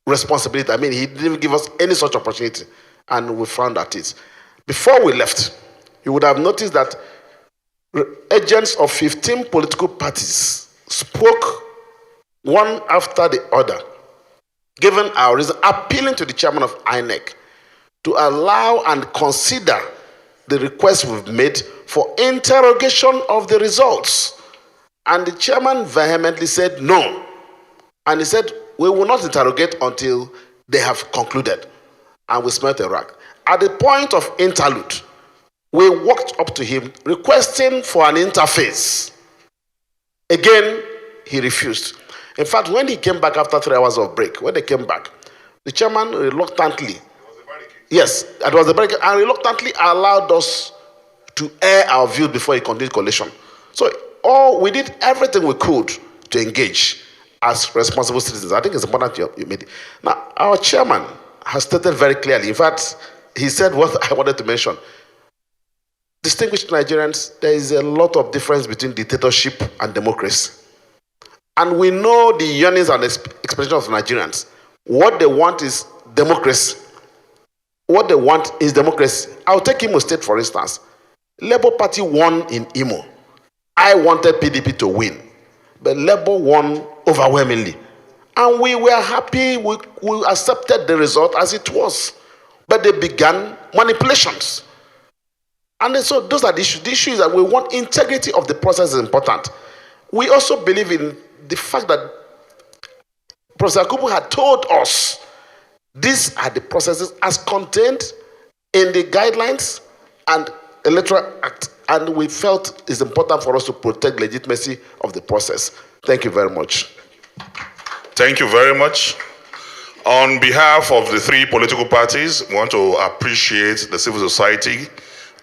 responsibility. I mean, he didn't even give us any such opportunity, and we frowned at it. Before we left, you would have noticed that agents of 15 political parties spoke one after the other, given our reason, appealing to the chairman of INEC to allow and consider the request we've made for interrogation of the results. And the chairman vehemently said no. And he said, we will not interrogate until they have concluded. And we smelt a rag. At the point of interlude, we walked up to him requesting for an interface. Again, he refused. In fact, when he came back after 3 hours of break, when they came back, the chairman reluctantly, yes, it was a barricade, and reluctantly allowed us to air our views before he continued collation. So we did everything we could to engage as responsible citizens. I think it's important you made it. Now, our chairman has stated very clearly, in fact, he said what I wanted to mention. Distinguished Nigerians, there is a lot of difference between dictatorship and democracy. And we know the yearnings and expectations of Nigerians. What they want is democracy. What they want is democracy. I'll take Imo State, for instance. Labour Party won in Imo. I wanted PDP to win, but Labour won overwhelmingly. And we were happy, we accepted the result as it was. But they began manipulations. And so those are the issues. The issue is that we want integrity of the process is important. We also believe in the fact that Professor Akubu had told us these are the processes as contained in the guidelines and Electoral Act, and we felt it's important for us to protect legitimacy of the process. Thank you very much. Thank you very much. On behalf of the three political parties, we want to appreciate the civil society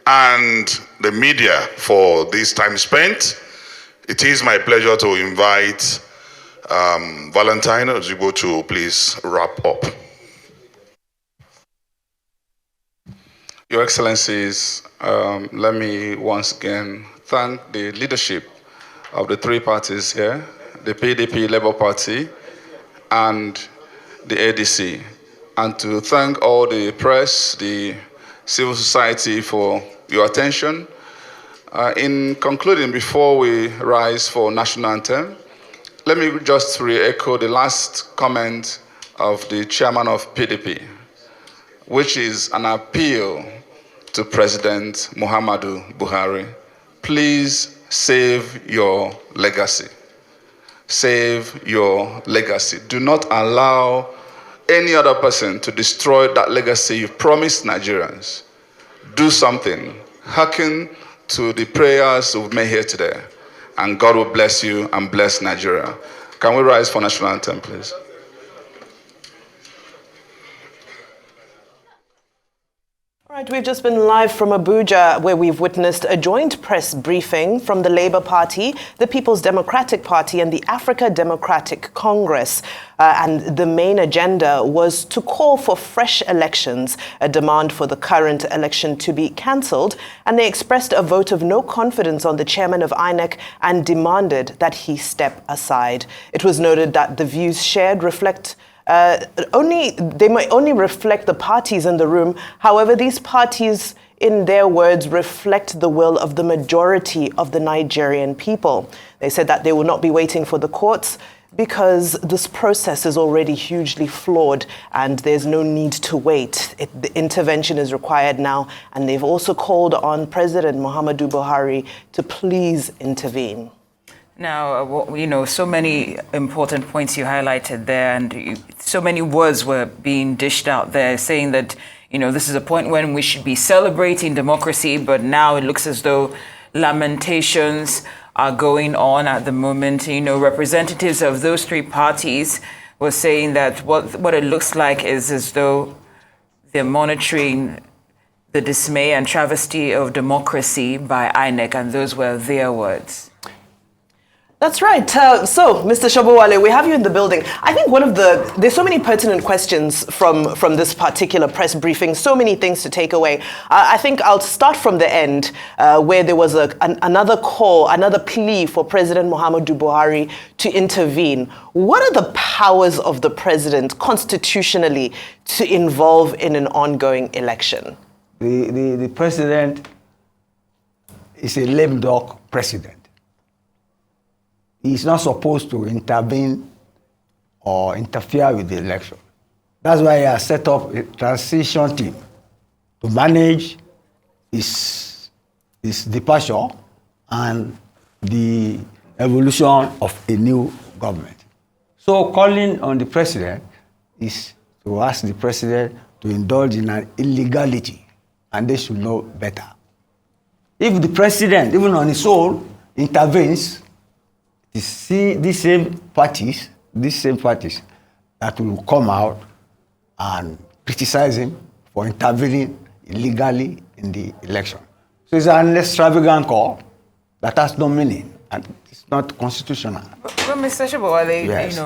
and the media for this time spent. It is my pleasure to invite Valentine Ozigbo to please wrap up. Your Excellencies, let me once again thank the leadership of the three parties here, the PDP, Labour Party, and the ADC, and to thank all the press, the civil society for your attention. In concluding, before we rise for national anthem, let me just re-echo the last comment of the chairman of PDP, which is an appeal to President Muhammadu Buhari. Please save your legacy. Save your legacy. Do not allow any other person to destroy that legacy you promised Nigerians. Do something. Hearken to the prayers we've made here today. And God will bless you and bless Nigeria. Can we rise for national anthem, please? All right, we've just been live from Abuja, where we've witnessed a joint press briefing from the Labour Party, the People's Democratic Party, and the Africa Democratic Congress. And the main agenda was to call for fresh elections, a demand for the current election to be cancelled. And they expressed a vote of no confidence on the chairman of INEC and demanded that he step aside. It was noted that the views shared reflect they might only reflect the parties in the room. However, these parties, in their words, reflect the will of the majority of the Nigerian people. They said that they will not be waiting for the courts because this process is already hugely flawed and there's no need to wait. The intervention is required now, and they've also called on President Muhammadu Buhari to please intervene. Now, so many important points you highlighted there, and so many words were being dished out there saying that, this is a point when we should be celebrating democracy, but now it looks as though lamentations are going on at the moment. Representatives of those three parties were saying that what it looks like is as though they're monitoring the dismay and travesty of democracy by INEC, and those were their words. That's right. So, Mr. Shobowale, we have you in the building. I think there's so many pertinent questions from this particular press briefing, so many things to take away. I think I'll start from the end, where there was another call, another plea for President Muhammadu Buhari to intervene. What are the powers of the president constitutionally to involve in an ongoing election? The president is a lame duck president. He's not supposed to intervene or interfere with the election. That's why he has set up a transition team to manage his departure and the evolution of a new government. So calling on the president is to ask the president to indulge in an illegality, and they should know better. If the president, even on his own, intervenes, these same parties that will come out and criticize him for intervening illegally in the election. So it's an extravagant call that has no meaning and it's not constitutional. But Mr. Shobowale, yes.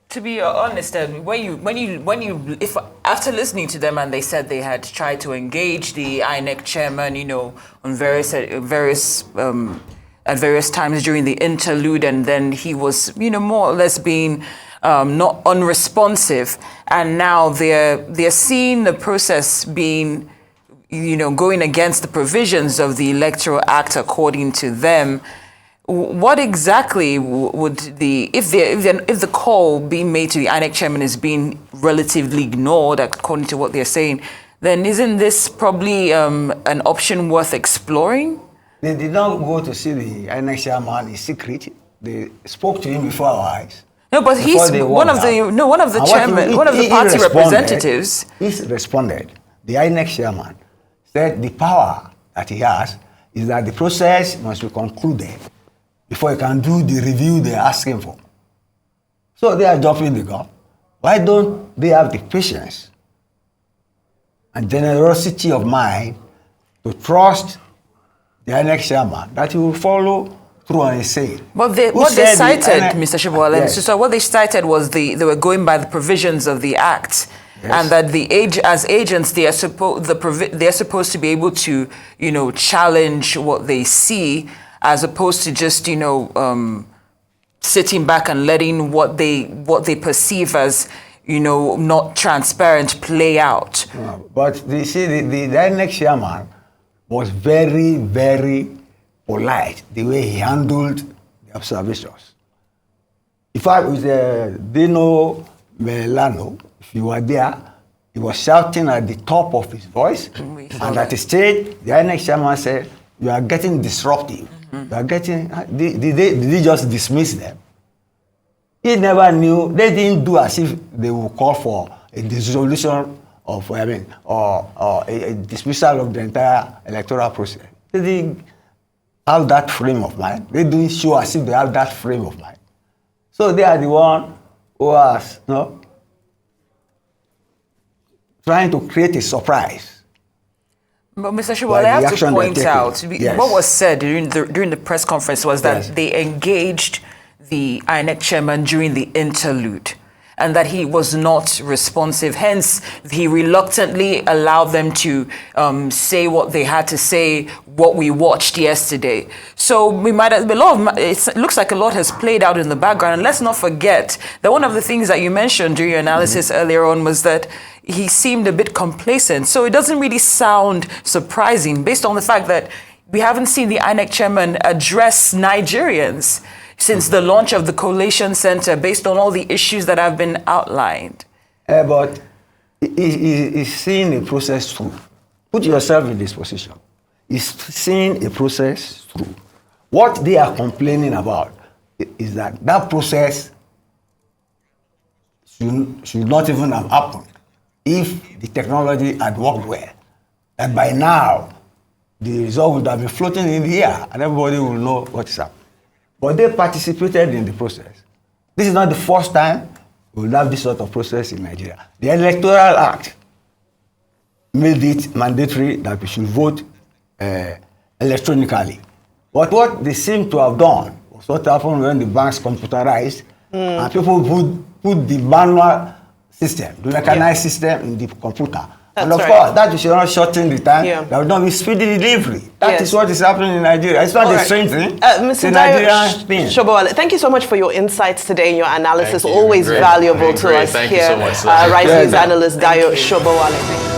To be honest, if after listening to them and they said they had tried to engage the INEC chairman, on at various times during the interlude, and then he was, more or less being not unresponsive, and now they're seeing the process being, going against the provisions of the Electoral Act according to them. What exactly would if the call being made to the INEC chairman is being relatively ignored according to what they're saying, then isn't this probably an option worth exploring? They did not go to see the INEC chairman in secret. They spoke to him before our eyes. No, but he's one of the party representatives. He responded. The INEC chairman said the power that he has is that the process must be concluded before he can do the review they're asking for. So they are jumping the gun. Why don't they have the patience and generosity of mind to trust the INEC chairman that he will follow through on his saying? But what they cited, Mr. Shobowale, yes. So what they cited was they were going by the provisions of the Act, yes. And that as agents they are supposed to be able to challenge what they see, as opposed to just sitting back and letting what they perceive as not transparent play out. But you see, the INEC chairman was very, very polite the way he handled the observations. In fact, with Dino Melano, if you were there, he was shouting at the top of his voice, and at the stage, the INEC chairman said, "You are getting disruptive. You are getting." Did he just dismiss them? He never knew. They didn't do as if they would call for a dissolution of, or a dismissal of the entire electoral process. They didn't have that frame of mind. They didn't show as if they have that frame of mind. So they are the one who are trying to create a surprise. But Mr. Shobowale, I have to point out, yes. What was said during the press conference was that yes. They engaged the INEC chairman during the interlude, and that he was not responsive. Hence, he reluctantly allowed them to say what they had to say, what we watched yesterday. So it looks like a lot has played out in the background. And let's not forget that one of the things that you mentioned during your analysis earlier on was that he seemed a bit complacent. So it doesn't really sound surprising based on the fact that we haven't seen the INEC chairman address Nigerians since the launch of the Collation Center, based on all the issues that have been outlined. But he's seeing a process through. Put yourself in this position. He's seeing a process through. What they are complaining about is that process should not even have happened. if the technology had worked well, that by now, the result would have been floating in the air and everybody will know what is happening. But they participated in the process. This is not the first time we will have this sort of process in Nigeria. The Electoral Act made it mandatory that we should vote electronically. But what they seem to have done was what happened when the banks computerized and people put the manual system, the mechanized system in the computer. And of course, that should not shorten the time. There will not be speedy delivery. That is what is happening in Nigeria. It's not the same thing. It's a Nigerian thing. Shobowale, thank you so much for your insights today and your analysis. Always valuable to us here. Thank you so much, sir. Rice News analyst Dayo Shobowale.